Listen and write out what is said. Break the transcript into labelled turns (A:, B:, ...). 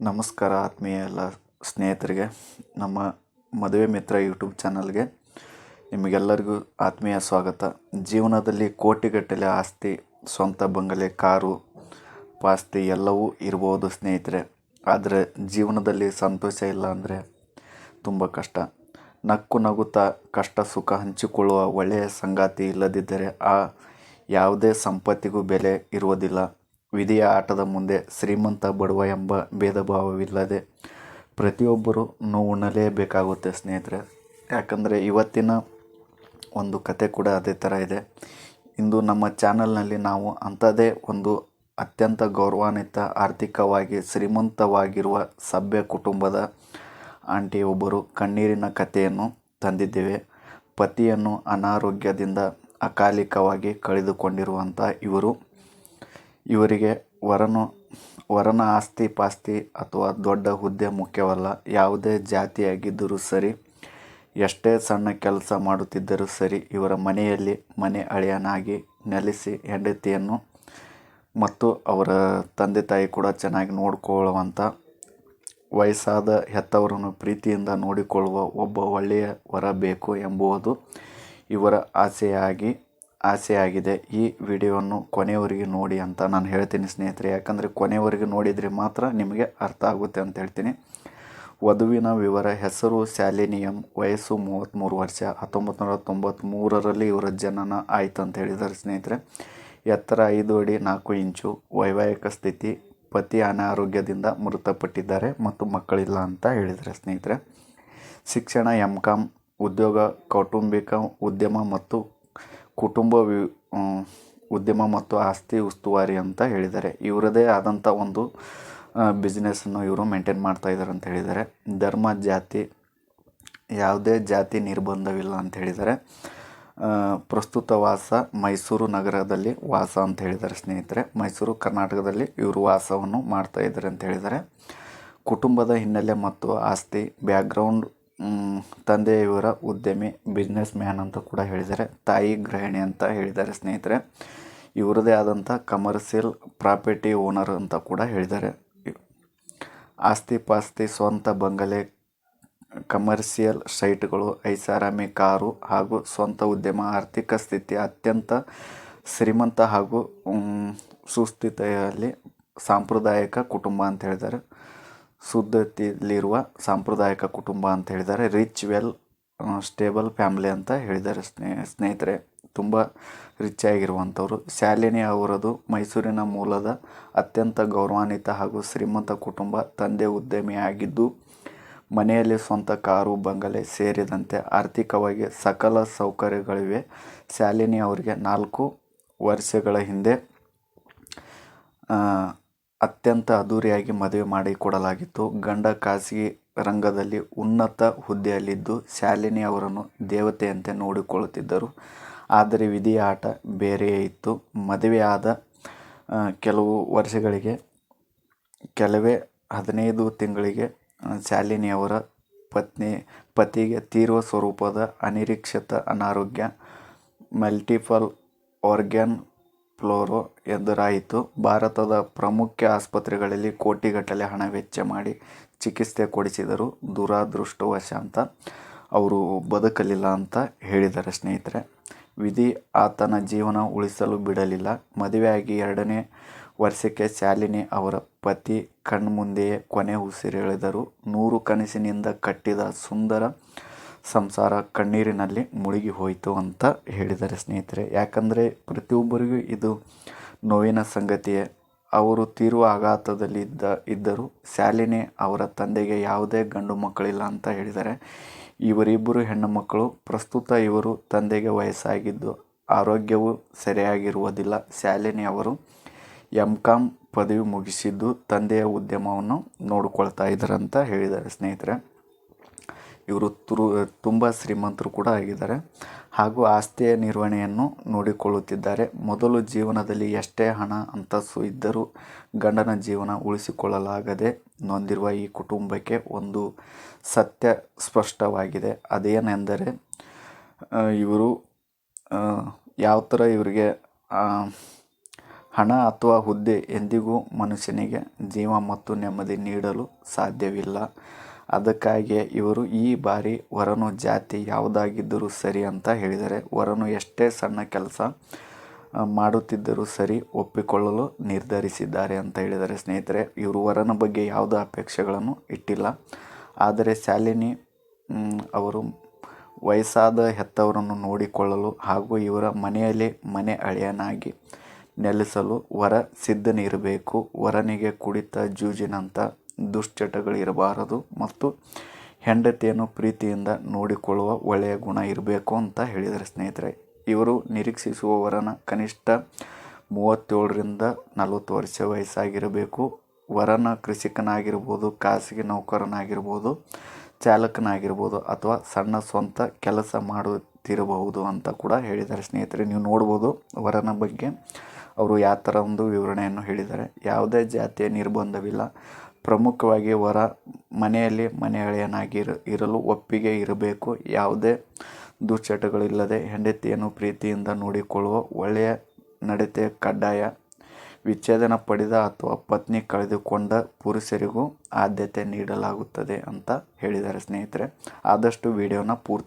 A: ನಮಸ್ಕಾರ ಆತ್ಮೀಯ ಎಲ್ಲ ಸ್ನೇಹಿತರಿಗೆ. ನಮ್ಮ ಮದುವೆ ಮಿತ್ರ ಯೂಟ್ಯೂಬ್ ಚಾನಲ್ಗೆ ನಿಮಗೆಲ್ಲರಿಗೂ ಆತ್ಮೀಯ ಸ್ವಾಗತ. ಜೀವನದಲ್ಲಿ ಕೋಟಿಗಟ್ಟಲೆ ಆಸ್ತಿ, ಸ್ವಂತ ಬಂಗಲೆ, ಕಾರು, ಪಾಸ್ತಿ ಎಲ್ಲವೂ ಇರ್ಬೋದು ಸ್ನೇಹಿತರೆ. ಆದರೆ ಜೀವನದಲ್ಲಿ ಸಂತೋಷ ಇಲ್ಲ ಅಂದರೆ ತುಂಬ ಕಷ್ಟ. ನಕ್ಕು ನಗುತ್ತಾ ಕಷ್ಟ ಸುಖ ಹಂಚಿಕೊಳ್ಳುವ ಒಳ್ಳೆಯ ಸಂಗಾತಿ ಇಲ್ಲದಿದ್ದರೆ ಯಾವುದೇ ಸಂಪತ್ತಿಗೂ ಬೆಲೆ ಇರುವುದಿಲ್ಲ. ವಿಧಿಯ ಆಟದ ಮುಂದೆ ಶ್ರೀಮಂತ ಬಡವ ಎಂಬ ಭೇದ ಭಾವವಿಲ್ಲದೆ ಪ್ರತಿಯೊಬ್ಬರೂ ನೋವುಣ್ಣಲೇಬೇಕಾಗುತ್ತೆ ಸ್ನೇಹಿತರೆ. ಯಾಕಂದರೆ ಇವತ್ತಿನ ಒಂದು ಕತೆ ಕೂಡ ಅದೇ ಥರ ಇದೆ. ಇಂದು ನಮ್ಮ ಚಾನಲ್ನಲ್ಲಿ ನಾವು ಅಂಥದ್ದೇ ಒಂದು ಅತ್ಯಂತ ಗೌರವಾನ್ವಿತ, ಆರ್ಥಿಕವಾಗಿ ಶ್ರೀಮಂತವಾಗಿರುವ ಸಭ್ಯ ಕುಟುಂಬದ ಆಂಟಿಯೊಬ್ಬರು ಕಣ್ಣೀರಿನ ಕಥೆಯನ್ನು ತಂದಿದ್ದೇವೆ. ಪತಿಯನ್ನು ಅನಾರೋಗ್ಯದಿಂದ ಅಕಾಲಿಕವಾಗಿ ಕಳೆದುಕೊಂಡಿರುವಂಥ ಇವರಿಗೆ ವರನ ಆಸ್ತಿ ಪಾಸ್ತಿ ಅಥವಾ ದೊಡ್ಡ ಹುದ್ದೆ ಮುಖ್ಯವಲ್ಲ. ಯಾವುದೇ ಜಾತಿಯಾಗಿದ್ದರೂ ಸರಿ, ಎಷ್ಟೇ ಸಣ್ಣ ಕೆಲಸ ಮಾಡುತ್ತಿದ್ದರೂ ಸರಿ, ಇವರ ಮನೆಯಲ್ಲಿ ಮನೆ ಅಳಿಯನಾಗಿ ನೆಲೆಸಿ ಹೆಂಡತಿಯನ್ನು ಮತ್ತು ಅವರ ತಂದೆ ತಾಯಿ ಕೂಡ ಚೆನ್ನಾಗಿ ನೋಡಿಕೊಳ್ಳುವಂಥ, ವಯಸ್ಸಾದ ಹೆತ್ತವರನ್ನು ಪ್ರೀತಿಯಿಂದ ನೋಡಿಕೊಳ್ಳುವ ಒಬ್ಬ ಒಳ್ಳೆಯ ವರ ಬೇಕು ಎಂಬುದು ಇವರ ಆಸೆಯಾಗಿದೆ. ಈ ವಿಡಿಯೋವನ್ನು ಕೊನೆಯವರೆಗೆ ನೋಡಿ ಅಂತ ನಾನು ಹೇಳ್ತೀನಿ ಸ್ನೇಹಿತರೆ. ಯಾಕಂದರೆ ಕೊನೆಯವರೆಗೆ ನೋಡಿದರೆ ಮಾತ್ರ ನಿಮಗೆ ಅರ್ಥ ಆಗುತ್ತೆ ಅಂತ ಹೇಳ್ತೀನಿ. ವಧುವಿನ ವಿವರ: ಹೆಸರು ಶಾಲಿನಿ ಎಂ. ವಯಸ್ಸು 33 ವರ್ಷ. 1993ರಲ್ಲಿ ಇವರ ಜನನ ಆಯಿತು ಅಂತ ಹೇಳಿದ್ದಾರೆ ಸ್ನೇಹಿತರೆ. ಎತ್ತರ 5 ಅಡಿ 4 ಇಂಚು. ವೈವಾಹಿಕ ಸ್ಥಿತಿ: ಪತಿ ಅನಾರೋಗ್ಯದಿಂದ ಮೃತಪಟ್ಟಿದ್ದಾರೆ ಮತ್ತು ಮಕ್ಕಳಿಲ್ಲ ಅಂತ ಹೇಳಿದ್ದಾರೆ ಸ್ನೇಹಿತರೆ. ಶಿಕ್ಷಣ M.Com. ಉದ್ಯೋಗ ಕೌಟುಂಬಿಕ ಉದ್ಯಮ ಮತ್ತು ಕುಟುಂಬ ಉದ್ಯಮ ಮತ್ತು ಆಸ್ತಿ ಉಸ್ತುವಾರಿ ಅಂತ ಹೇಳಿದ್ದಾರೆ. ಇವರದೇ ಆದಂಥ ಒಂದು ಬಿಸ್ನೆಸ್ಸನ್ನು ಇವರು ಮೇಂಟೈನ್ ಮಾಡ್ತಾ ಇದ್ದಾರೆ ಅಂತ ಹೇಳಿದ್ದಾರೆ. ಧರ್ಮ ಜಾತಿ: ಯಾವುದೇ ಜಾತಿ ನಿರ್ಬಂಧವಿಲ್ಲ ಅಂತ ಹೇಳಿದ್ದಾರೆ. ಪ್ರಸ್ತುತ ವಾಸ ಮೈಸೂರು ನಗರದಲ್ಲಿ ವಾಸ ಅಂತ ಹೇಳಿದ್ದಾರೆ ಸ್ನೇಹಿತರೆ. ಮೈಸೂರು ಕರ್ನಾಟಕದಲ್ಲಿ ಇವರು ವಾಸವನ್ನು ಮಾಡ್ತಾ ಇದ್ದಾರೆ ಅಂತ ಹೇಳಿದ್ದಾರೆ. ಕುಟುಂಬದ ಹಿನ್ನೆಲೆ ಮತ್ತು ಆಸ್ತಿ ಬ್ಯಾಕ್ಗ್ರೌಂಡ್: ತಂದೆ ಇವರ ಉದ್ಯಮಿ, ಬಿಸ್ನೆಸ್ ಮ್ಯಾನ್ ಅಂತ ಕೂಡ ಹೇಳಿದ್ದಾರೆ. ತಾಯಿ ಗೃಹಿಣಿ ಅಂತ ಹೇಳಿದ್ದಾರೆ ಸ್ನೇಹಿತರೆ. ಇವರದೇ ಆದಂಥ ಕಮರ್ಷಿಯಲ್ ಪ್ರಾಪರ್ಟಿ ಓನರ್ ಅಂತ ಕೂಡ ಹೇಳಿದ್ದಾರೆ. ಆಸ್ತಿ ಪಾಸ್ತಿ: ಸ್ವಂತ ಬಂಗಲೆ, ಕಮರ್ಷಿಯಲ್ ಸೈಟ್ಗಳು, ಐಷಾರಾಮಿ ಕಾರು ಹಾಗೂ ಸ್ವಂತ ಉದ್ಯಮ. ಆರ್ಥಿಕ ಸ್ಥಿತಿ: ಅತ್ಯಂತ ಶ್ರೀಮಂತ ಹಾಗೂ ಸುಸ್ಥಿತಿಯಲ್ಲಿ ಸಾಂಪ್ರದಾಯಿಕ ಕುಟುಂಬ ಅಂತ ಹೇಳಿದ್ದಾರೆ. ಸುದ್ದಿಯಲ್ಲಿರುವ ಸಾಂಪ್ರದಾಯಿಕ ಕುಟುಂಬ ಅಂತ ಹೇಳಿದ್ದಾರೆ. ರಿಚ್ ವೆಲ್ ಸ್ಟೇಬಲ್ ಫ್ಯಾಮಿಲಿ ಅಂತ ಹೇಳಿದ್ದಾರೆ ಸ್ನೇಹಿತರೆ. ತುಂಬ ರಿಚ್ ಆಗಿರುವಂಥವ್ರು. ಶಾಲಿನಿ ಅವರದು ಮೈಸೂರಿನ ಮೂಲದ ಅತ್ಯಂತ ಗೌರವಾನ್ವಿತ ಹಾಗೂ ಶ್ರೀಮಂತ ಕುಟುಂಬ. ತಂದೆ ಉದ್ಯಮಿಯಾಗಿದ್ದು ಮನೆಯಲ್ಲಿ ಸ್ವಂತ ಕಾರು, ಬಂಗಲೆ ಸೇರಿದಂತೆ ಆರ್ಥಿಕವಾಗಿ ಸಕಲ ಸೌಕರ್ಯಗಳಿವೆ. ಶಾಲಿನಿ ಅವರಿಗೆ 4 ವರ್ಷಗಳ ಹಿಂದೆ ಅತ್ಯಂತ ಅದ್ಧೂರಿಯಾಗಿ ಮದುವೆ ಮಾಡಿಕೊಡಲಾಗಿತ್ತು. ಗಂಡ ಖಾಸಗಿ ರಂಗದಲ್ಲಿ ಉನ್ನತ ಹುದ್ದೆಯಲ್ಲಿದ್ದು ಶಾಲಿನಿ ಅವರನ್ನು ದೇವತೆಯಂತೆ ನೋಡಿಕೊಳ್ಳುತ್ತಿದ್ದರು. ಆದರೆ ವಿಧಿಯ ಆಟ ಬೇರೆಯೇ ಇತ್ತು. ಮದುವೆಯಾದ ಕೆಲವೇ 15 ತಿಂಗಳಿಗೆ ಶಾಲಿನಿಯವರ ಪತಿಗೆ ತೀವ್ರ ಸ್ವರೂಪದ ಅನಿರೀಕ್ಷಿತ ಅನಾರೋಗ್ಯ, ಮಲ್ಟಿಪಲ್ ಆರ್ಗ್ಯಾನ್ ಫ್ಲೋರೋ ಎದುರಾಯಿತು. ಭಾರತದ ಪ್ರಮುಖ ಆಸ್ಪತ್ರೆಗಳಲ್ಲಿ ಕೋಟಿಗಟ್ಟಲೆ ಹಣ ವೆಚ್ಚ ಮಾಡಿ ಚಿಕಿತ್ಸೆ ಕೊಡಿಸಿದರು. ದುರದೃಷ್ಟವಶಾತ್ ಅವರು ಬದುಕಲಿಲ್ಲ ಅಂತ ಹೇಳಿದ್ದಾರೆ ಸ್ನೇಹಿತರೆ. ವಿಧಿ ಆತನ ಜೀವನ ಉಳಿಸಲು ಬಿಡಲಿಲ್ಲ. ಮದುವೆಯಾಗಿ 2ನೇ ವರ್ಷಕ್ಕೆ ಶಾಲಿನಿ ಅವರ ಪತಿ ಕಣ್ಮುಂದೆಯೇ ಕೊನೆ ಉಸಿರೆಳೆದರು. 100 ಕನಸಿನಿಂದ ಕಟ್ಟಿದ ಸುಂದರ ಸಂಸಾರ ಕಣ್ಣೀರಿನಲ್ಲಿ ಮುಳುಗಿ ಹೋಯಿತು ಅಂತ ಹೇಳಿದ್ದಾರೆ ಸ್ನೇಹಿತರೆ. ಯಾಕಂದರೆ ಪ್ರತಿಯೊಬ್ಬರಿಗೂ ಇದು ನೋವಿನ ಸಂಗತಿಯೇ. ಅವರು ತೀವ್ರ ಆಘಾತದಲ್ಲಿ ಇದ್ದರು. ಶಾಲಿನಿ ಅವರ ತಂದೆಗೆ ಯಾವುದೇ ಗಂಡು ಮಕ್ಕಳಿಲ್ಲ ಅಂತ ಹೇಳಿದ್ದಾರೆ. ಇವರಿಬ್ಬರು ಹೆಣ್ಣು ಮಕ್ಕಳು. ಪ್ರಸ್ತುತ ಇವರು ತಂದೆಗೆ ವಯಸ್ಸಾಗಿದ್ದು ಆರೋಗ್ಯವೂ ಸರಿಯಾಗಿರುವುದಿಲ್ಲ. ಶಾಲಿನಿ ಅವರು M.Com. ಪದವಿ ಮುಗಿಸಿದ್ದು ತಂದೆಯ ಉದ್ಯಮವನ್ನು ನೋಡಿಕೊಳ್ತಾ ಇದ್ದಾರೆ ಅಂತ ಹೇಳಿದ್ದಾರೆ ಸ್ನೇಹಿತರೆ. ಇವರು ತುಂಬ ಶ್ರೀಮಂತರು ಕೂಡ ಆಗಿದ್ದಾರೆ ಹಾಗೂ ಆಸ್ತಿಯ ನಿರ್ವಹಣೆಯನ್ನು ನೋಡಿಕೊಳ್ಳುತ್ತಿದ್ದಾರೆ. ಮೊದಲು ಜೀವನದಲ್ಲಿ ಎಷ್ಟೇ ಹಣ ಅಂತಸ್ತು ಇದ್ದರೂ ಗಂಡನ ಜೀವನ ಉಳಿಸಿಕೊಳ್ಳಲಾಗದೆ ನೊಂದಿರುವ ಈ ಕುಟುಂಬಕ್ಕೆ ಒಂದು ಸತ್ಯ ಸ್ಪಷ್ಟವಾಗಿದೆ. ಅದೇನೆಂದರೆ ಇವರು ಯಾವ ಥರ ಇವರಿಗೆ ಹಣ ಅಥವಾ ಹುದ್ದೆ ಎಂದಿಗೂ ಮನುಷ್ಯನಿಗೆ ಜೀವ ಮತ್ತು ನೆಮ್ಮದಿ ನೀಡಲು ಸಾಧ್ಯವಿಲ್ಲ. ಅದಕ್ಕಾಗಿಯೇ ಇವರು ಈ ಬಾರಿ ವರನು ಜಾತಿ ಯಾವುದಾಗಿದ್ದರೂ ಸರಿ ಅಂತ ಹೇಳಿದ್ದಾರೆ. ವರನು ಎಷ್ಟೇ ಸಣ್ಣ ಕೆಲಸ ಮಾಡುತ್ತಿದ್ದರೂ ಸರಿ ಒಪ್ಪಿಕೊಳ್ಳಲು ನಿರ್ಧರಿಸಿದ್ದಾರೆ ಅಂತ ಹೇಳಿದ್ದಾರೆ ಸ್ನೇಹಿತರೆ. ಇವರು ವರನ ಬಗ್ಗೆ ಯಾವುದೇ ಅಪೇಕ್ಷೆಗಳನ್ನು ಇಟ್ಟಿಲ್ಲ. ಆದರೆ ಶಾಲಿನಿ ಅವರು ವಯಸ್ಸಾದ ಹೆತ್ತವರನ್ನು ನೋಡಿಕೊಳ್ಳಲು ಹಾಗೂ ಇವರ ಮನೆಯಲ್ಲಿ ಮನೆ ಅಳಿಯನಾಗಿ ನೆಲೆಸಲು ವರ ಸಿದ್ಧನಿರಬೇಕು. ವರನಿಗೆ ಕುಡಿತ, ಜೂಜಿನಂಥ ದುಶ್ಚಟಗಳಿರಬಾರದು ಮತ್ತು ಹೆಂಡತಿಯನ್ನು ಪ್ರೀತಿಯಿಂದ ನೋಡಿಕೊಳ್ಳುವ ಒಳ್ಳೆಯ ಗುಣ ಇರಬೇಕು ಅಂತ ಹೇಳಿದ್ದಾರೆ ಸ್ನೇಹಿತರೆ. ಇವರು ನಿರೀಕ್ಷಿಸುವ ವರನ ಕನಿಷ್ಠ 37ರಿಂದ 40 ವರ್ಷ ವಯಸ್ಸಾಗಿರಬೇಕು. ವರನ ಕೃಷಿಕನಾಗಿರ್ಬೋದು, ಖಾಸಗಿ ನೌಕರನಾಗಿರ್ಬೋದು, ಚಾಲಕನಾಗಿರ್ಬೋದು ಅಥವಾ ಸಣ್ಣ ಸ್ವಂತ ಕೆಲಸ ಮಾಡುತ್ತಿರಬಹುದು ಅಂತ ಕೂಡ ಹೇಳಿದ್ದಾರೆ ಸ್ನೇಹಿತರೆ. ನೀವು ನೋಡ್ಬೋದು ವರನ ಬಗ್ಗೆ ಅವರು ಯಾವ ಥರ ಒಂದು ವಿವರಣೆಯನ್ನು ಹೇಳಿದ್ದಾರೆ. ಯಾವುದೇ ಜಾತಿಯ ನಿರ್ಬಂಧವಿಲ್ಲ. ಪ್ರಮುಖವಾಗಿ ವರ ಮನೆಯಲ್ಲಿ ಮನೆ ಅಳಿಯನಾಗಿ ಇರಲು ಒಪ್ಪಿಗೆ ಇರಬೇಕು. ಯಾವುದೇ ದುಶ್ಚಟಗಳಿಲ್ಲದೆ ಹೆಂಡತಿಯನ್ನು ಪ್ರೀತಿಯಿಂದ ನೋಡಿಕೊಳ್ಳುವ ಒಳ್ಳೆಯ ನಡತೆ ಕಡ್ಡಾಯ. ವಿಚ್ಛೇದನ ಪಡೆದ ಅಥವಾ ಪತ್ನಿ ಕಳೆದುಕೊಂಡ ಪುರುಷರಿಗೂ ಆದ್ಯತೆ ನೀಡಲಾಗುತ್ತದೆ ಅಂತ ಹೇಳಿದ್ದಾರೆ ಸ್ನೇಹಿತರೆ. ಆದಷ್ಟು ವಿಡಿಯೋನ ಪೂರ್ತಿ